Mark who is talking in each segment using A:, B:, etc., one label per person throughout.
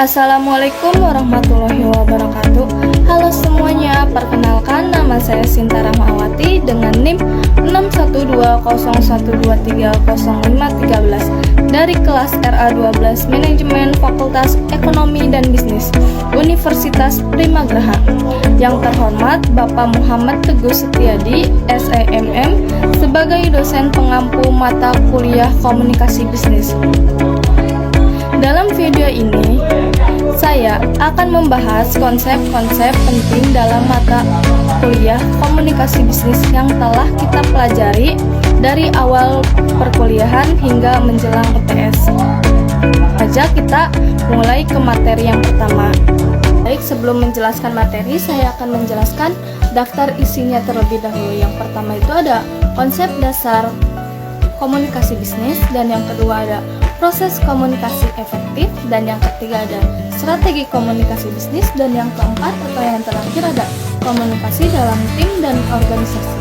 A: Assalamualaikum warahmatullahi wabarakatuh. Halo semuanya, perkenalkan nama saya Sinta Rahmawati dengan NIM 61201230513 dari kelas RA12 Manajemen Fakultas Ekonomi dan Bisnis Universitas Primagraha. Yang terhormat Bapak Muhammad Teguh Setiadi, SEMM, sebagai dosen pengampu mata kuliah Komunikasi Bisnis. Dalam video ini, saya akan membahas konsep-konsep penting dalam mata kuliah komunikasi bisnis yang telah kita pelajari dari awal perkuliahan hingga menjelang UTS. Aja kita mulai ke materi yang pertama. Baik, sebelum menjelaskan materi, saya akan menjelaskan daftar isinya terlebih dahulu. Yang pertama itu ada konsep dasar komunikasi bisnis, dan yang kedua ada proses komunikasi efektif, dan yang ketiga ada strategi komunikasi bisnis, dan yang keempat atau yang terakhir ada komunikasi dalam tim dan organisasi.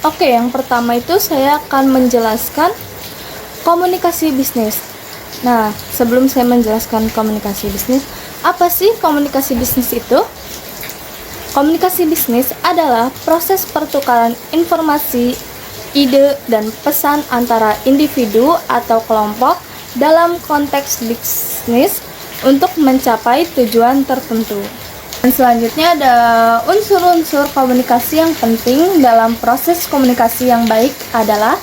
A: Oke, yang pertama itu saya akan menjelaskan komunikasi bisnis. Nah, sebelum saya menjelaskan komunikasi bisnis, apa sih komunikasi bisnis itu? Komunikasi bisnis adalah proses pertukaran informasi, ide, dan pesan antara individu atau kelompok dalam konteks bisnis untuk mencapai tujuan tertentu. Dan selanjutnya ada unsur-unsur komunikasi yang penting dalam proses komunikasi yang baik adalah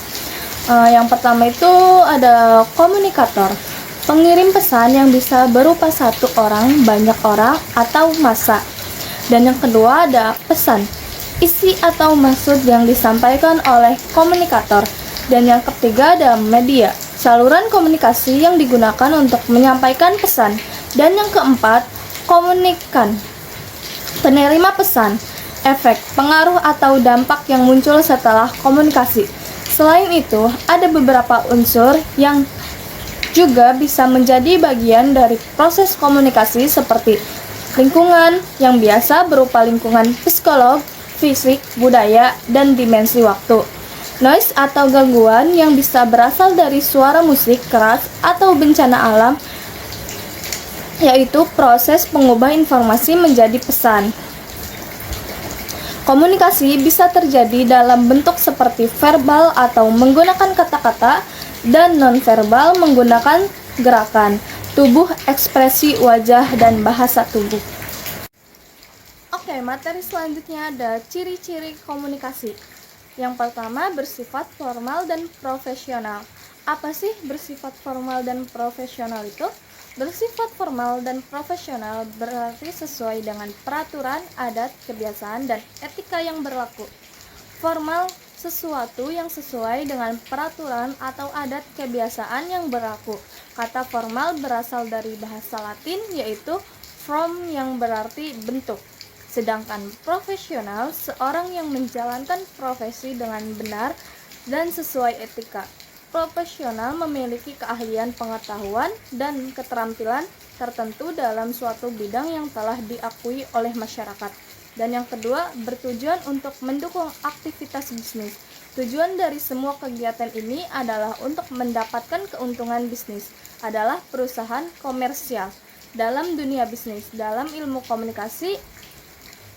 A: yang pertama itu ada komunikator, pengirim pesan yang bisa berupa satu orang, banyak orang, atau massa. Dan yang kedua ada pesan, isi atau maksud yang disampaikan oleh komunikator. Dan yang ketiga ada media, saluran komunikasi yang digunakan untuk menyampaikan pesan. Dan yang keempat, komunikan, penerima pesan, efek, pengaruh atau dampak yang muncul setelah komunikasi. Selain itu, ada beberapa unsur yang juga bisa menjadi bagian dari proses komunikasi seperti lingkungan yang biasa berupa lingkungan psikolog, fisik, budaya, dan dimensi waktu. Noise atau gangguan yang bisa berasal dari suara musik keras atau bencana alam, yaitu proses pengubah informasi menjadi pesan. Komunikasi bisa terjadi dalam bentuk seperti verbal atau menggunakan kata-kata, dan nonverbal menggunakan gerakan tubuh, ekspresi wajah, dan bahasa tubuh. Oke, materi selanjutnya ada ciri-ciri komunikasi. Yang pertama, bersifat formal dan profesional. Apa sih bersifat formal dan profesional itu? Bersifat formal dan profesional berarti sesuai dengan peraturan, adat, kebiasaan, dan etika yang berlaku. Formal, sesuatu yang sesuai dengan peraturan atau adat kebiasaan yang berlaku. Kata formal berasal dari bahasa Latin, yaitu form yang berarti bentuk. Sedangkan profesional, seorang yang menjalankan profesi dengan benar dan sesuai etika. Profesional memiliki keahlian, pengetahuan, dan keterampilan tertentu dalam suatu bidang yang telah diakui oleh masyarakat. Dan yang kedua, bertujuan untuk mendukung aktivitas bisnis. Tujuan dari semua kegiatan ini adalah untuk mendapatkan keuntungan bisnis, adalah perusahaan komersial. Dalam dunia bisnis, dalam ilmu komunikasi,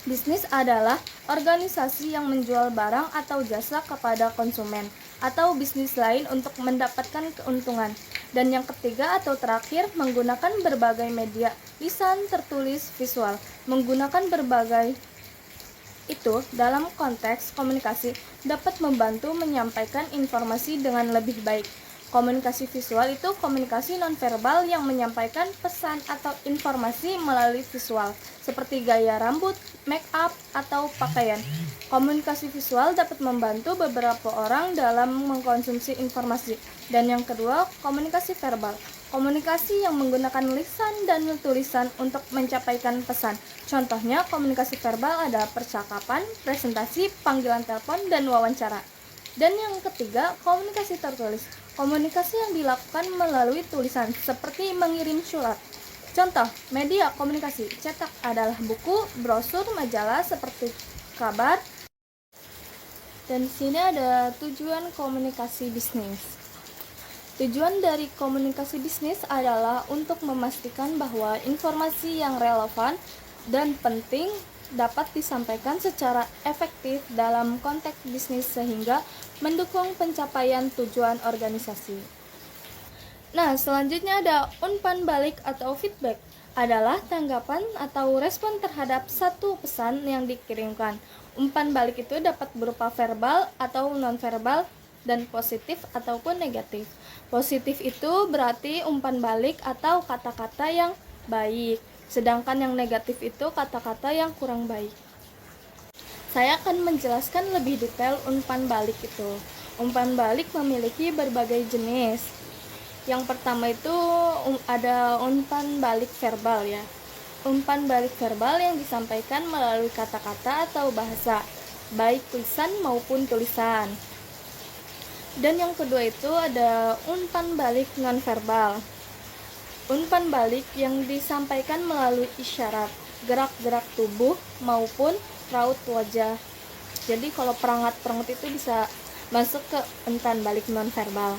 A: bisnis adalah organisasi yang menjual barang atau jasa kepada konsumen atau bisnis lain untuk mendapatkan keuntungan. Dan yang ketiga atau terakhir, menggunakan berbagai media, lisan, tertulis, visual. Menggunakan berbagai itu dalam konteks komunikasi dapat membantu menyampaikan informasi dengan lebih baik. Komunikasi visual itu komunikasi nonverbal yang menyampaikan pesan atau informasi melalui visual, seperti gaya rambut, make up, atau pakaian. Komunikasi visual dapat membantu beberapa orang dalam mengkonsumsi informasi. Dan yang kedua, komunikasi verbal. Komunikasi yang menggunakan lisan dan tulisan untuk menyampaikan pesan. Contohnya, komunikasi verbal ada percakapan, presentasi, panggilan telepon, dan wawancara. Dan yang ketiga, komunikasi tertulis. Komunikasi yang dilakukan melalui tulisan, seperti mengirim surat. Contoh, media komunikasi cetak adalah buku, brosur, majalah seperti kabar. Dan di sini ada tujuan komunikasi bisnis. Tujuan dari komunikasi bisnis adalah untuk memastikan bahwa informasi yang relevan dan penting dapat disampaikan secara efektif dalam konteks bisnis sehingga mendukung pencapaian tujuan organisasi. Nah, selanjutnya ada umpan balik atau feedback adalah tanggapan atau respon terhadap satu pesan yang dikirimkan. Umpan balik itu dapat berupa verbal atau nonverbal dan positif ataupun negatif. Positif itu berarti umpan balik atau kata-kata yang baik, sedangkan yang negatif itu kata-kata yang kurang baik. Saya akan menjelaskan lebih detail umpan balik itu. Umpan balik memiliki berbagai jenis. Yang pertama itu ada umpan balik verbal ya. Umpan balik verbal yang disampaikan melalui kata-kata atau bahasa, baik tulisan maupun tulisan. Dan yang kedua itu ada umpan balik nonverbal. Umpan balik yang disampaikan melalui isyarat, gerak-gerak tubuh maupun raut wajah. Jadi kalau perangat-perangat itu bisa masuk ke umpan balik nonverbal.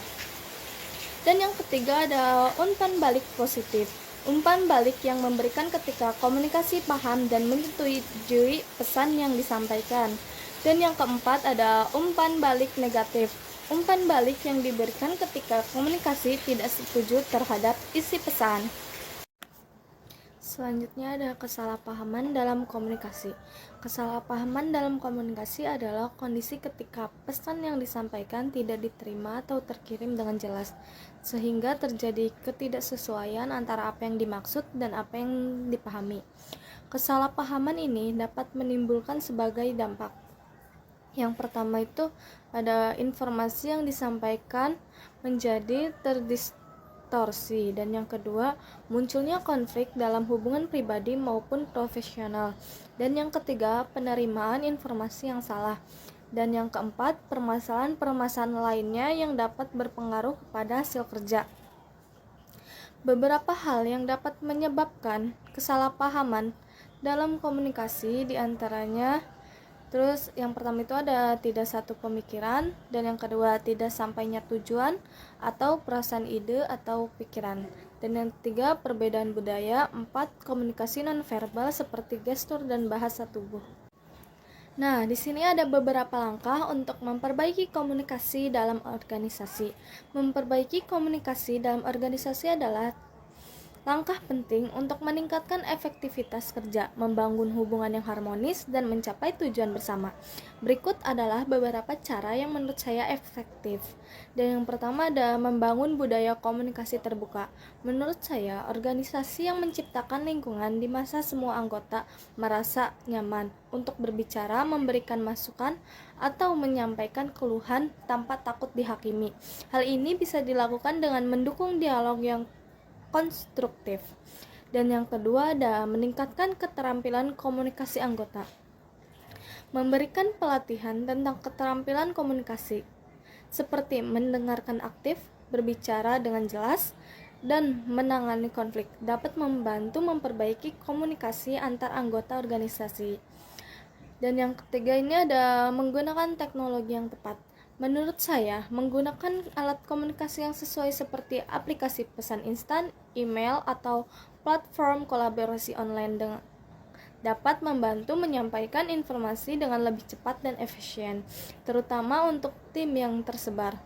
A: Dan yang ketiga ada umpan balik positif. Umpan balik yang memberikan ketika komunikasi paham dan menyetujui pesan yang disampaikan. Dan yang keempat ada umpan balik negatif. Umpan balik yang diberikan ketika komunikasi tidak setuju terhadap isi pesan. Selanjutnya ada kesalahpahaman dalam komunikasi. Kesalahpahaman dalam komunikasi adalah kondisi ketika pesan yang disampaikan tidak diterima atau terkirim dengan jelas, sehingga terjadi ketidaksesuaian antara apa yang dimaksud dan apa yang dipahami. Kesalahpahaman ini dapat menimbulkan sebagai dampak. Yang pertama itu ada informasi yang disampaikan menjadi terdistorsi, dan yang kedua munculnya konflik dalam hubungan pribadi maupun profesional, dan yang ketiga penerimaan informasi yang salah, dan yang keempat permasalahan-permasalahan lainnya yang dapat berpengaruh kepada hasil kerja. Beberapa hal yang dapat menyebabkan kesalahpahaman dalam komunikasi diantaranya yang pertama itu ada tidak satu pemikiran, dan yang kedua tidak sampainya tujuan atau perasaan ide atau pikiran, dan yang ketiga perbedaan budaya, 4 komunikasi nonverbal seperti gestur dan bahasa tubuh. Nah, di sini ada beberapa langkah untuk memperbaiki komunikasi dalam organisasi. Memperbaiki komunikasi dalam organisasi adalah langkah penting untuk meningkatkan efektivitas kerja, membangun hubungan yang harmonis, dan mencapai tujuan bersama. Berikut adalah beberapa cara yang menurut saya efektif. Dan yang pertama ada membangun budaya komunikasi terbuka. Menurut saya, organisasi yang menciptakan lingkungan di masa semua anggota merasa nyaman untuk berbicara, memberikan masukan, atau menyampaikan keluhan tanpa takut dihakimi. Hal ini bisa dilakukan dengan mendukung dialog yang konstruktif. Dan yang kedua ada meningkatkan keterampilan komunikasi anggota. Memberikan pelatihan tentang keterampilan komunikasi seperti mendengarkan aktif, berbicara dengan jelas, dan menangani konflik dapat membantu memperbaiki komunikasi antar anggota organisasi. Dan yang ketiga ini ada menggunakan teknologi yang tepat. Menurut saya, menggunakan alat komunikasi yang sesuai seperti aplikasi pesan instan, email, atau platform kolaborasi online dapat membantu menyampaikan informasi dengan lebih cepat dan efisien, terutama untuk tim yang tersebar.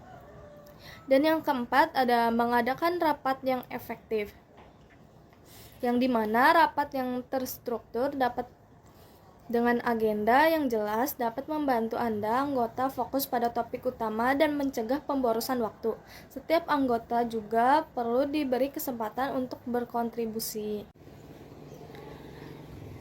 A: Dan yang keempat ada mengadakan rapat yang efektif, yang dimana rapat yang terstruktur dapat dengan agenda yang jelas dapat membantu anggota fokus pada topik utama dan mencegah pemborosan waktu. Setiap anggota juga perlu diberi kesempatan untuk berkontribusi.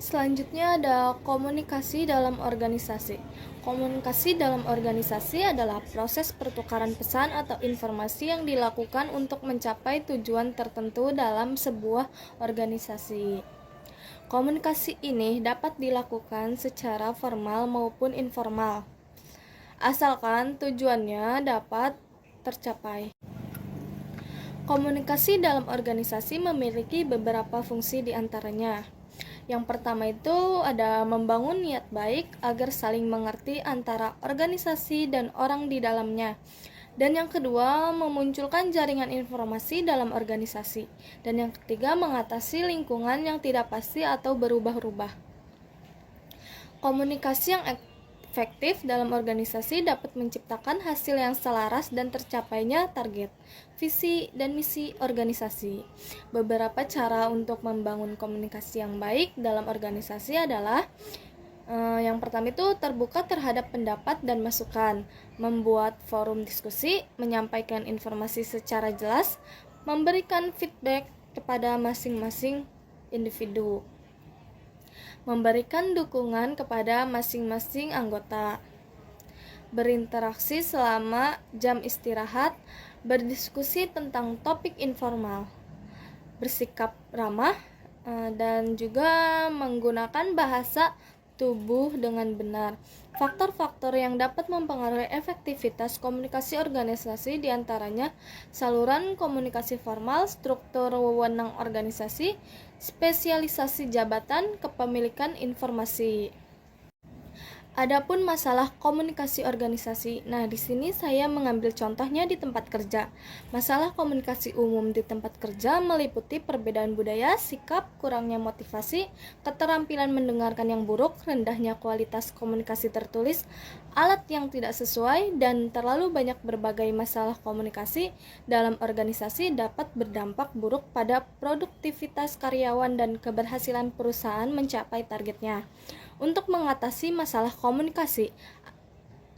A: Selanjutnya ada komunikasi dalam organisasi. Komunikasi dalam organisasi adalah proses pertukaran pesan atau informasi yang dilakukan untuk mencapai tujuan tertentu dalam sebuah organisasi. Komunikasi ini dapat dilakukan secara formal maupun informal, asalkan tujuannya dapat tercapai. Komunikasi dalam organisasi memiliki beberapa fungsi diantaranya. Yang pertama itu ada membangun niat baik agar saling mengerti antara organisasi dan orang di dalamnya. Dan yang kedua, memunculkan jaringan informasi dalam organisasi. Dan yang ketiga, mengatasi lingkungan yang tidak pasti atau berubah-ubah. Komunikasi yang efektif dalam organisasi dapat menciptakan hasil yang selaras dan tercapainya target, visi, dan misi organisasi. Beberapa cara untuk membangun komunikasi yang baik dalam organisasi adalah yang pertama itu terbuka terhadap pendapat dan masukan, membuat forum diskusi, menyampaikan informasi secara jelas, memberikan feedback kepada masing-masing individu, memberikan dukungan kepada masing-masing anggota, berinteraksi selama jam istirahat, berdiskusi tentang topik informal, bersikap ramah, dan juga menggunakan bahasa tubuh dengan benar. Faktor-faktor yang dapat mempengaruhi efektivitas komunikasi organisasi diantaranya saluran komunikasi formal, struktur wewenang organisasi, spesialisasi jabatan, kepemilikan informasi. Adapun masalah komunikasi organisasi. Nah, di sini saya mengambil contohnya di tempat kerja. Masalah komunikasi umum di tempat kerja meliputi perbedaan budaya, sikap, kurangnya motivasi, keterampilan mendengarkan yang buruk, rendahnya kualitas komunikasi tertulis, alat yang tidak sesuai, dan terlalu banyak berbagai masalah komunikasi dalam organisasi dapat berdampak buruk pada produktivitas karyawan dan keberhasilan perusahaan mencapai targetnya. Untuk mengatasi masalah komunikasi,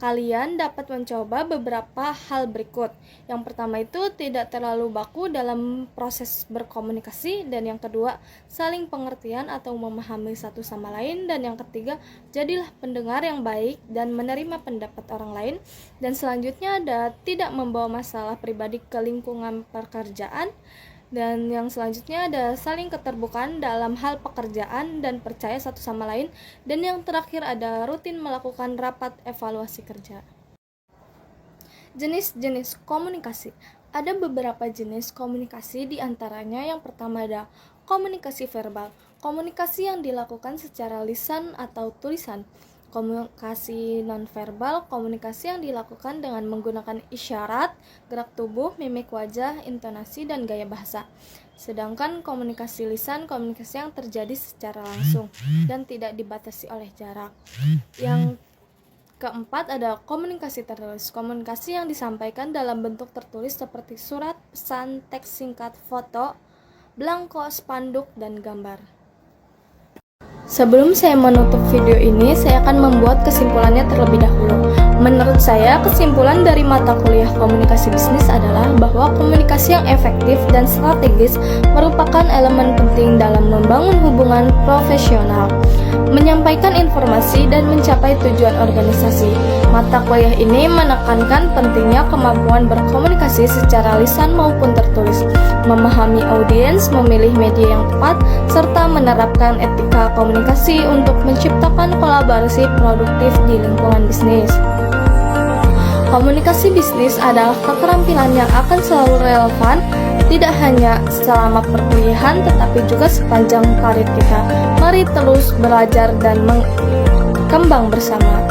A: kalian dapat mencoba beberapa hal berikut. Yang pertama itu tidak terlalu baku dalam proses berkomunikasi, dan yang kedua saling pengertian atau memahami satu sama lain, dan yang ketiga jadilah pendengar yang baik dan menerima pendapat orang lain, dan selanjutnya ada tidak membawa masalah pribadi ke lingkungan pekerjaan. Dan yang selanjutnya ada saling keterbukaan dalam hal pekerjaan dan percaya satu sama lain. Dan yang terakhir ada rutin melakukan rapat evaluasi kerja. Jenis-jenis komunikasi. Ada beberapa jenis komunikasi, di antaranya yang pertama ada komunikasi verbal. Komunikasi yang dilakukan secara lisan atau tulisan. Komunikasi nonverbal, komunikasi yang dilakukan dengan menggunakan isyarat, gerak tubuh, mimik wajah, intonasi, dan gaya bahasa. Sedangkan komunikasi lisan, komunikasi yang terjadi secara langsung dan tidak dibatasi oleh jarak. Yang keempat ada komunikasi tertulis. Komunikasi yang disampaikan dalam bentuk tertulis seperti surat, pesan, teks singkat, foto, belangko, spanduk, dan gambar. Sebelum saya menutup video ini, saya akan membuat kesimpulannya terlebih dahulu. Menurut saya, kesimpulan dari mata kuliah komunikasi bisnis adalah bahwa komunikasi yang efektif dan strategis merupakan elemen penting dalam membangun hubungan profesional, menyampaikan informasi, dan mencapai tujuan organisasi. Mata kuliah ini menekankan pentingnya kemampuan berkomunikasi secara lisan maupun tertulis, memahami audiens, memilih media yang tepat, serta menerapkan etika komunikasi untuk menciptakan kolaborasi produktif di lingkungan bisnis. Komunikasi bisnis adalah keterampilan yang akan selalu relevan, tidak hanya selama perkuliahan tetapi juga sepanjang karir kita. Mari terus belajar dan berkembang bersama.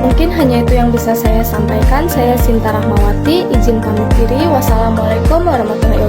A: Mungkin hanya itu yang bisa saya sampaikan. Saya Sinta Rahmawati, izin pamit diri. Wassalamualaikum warahmatullahi wabarakatuh.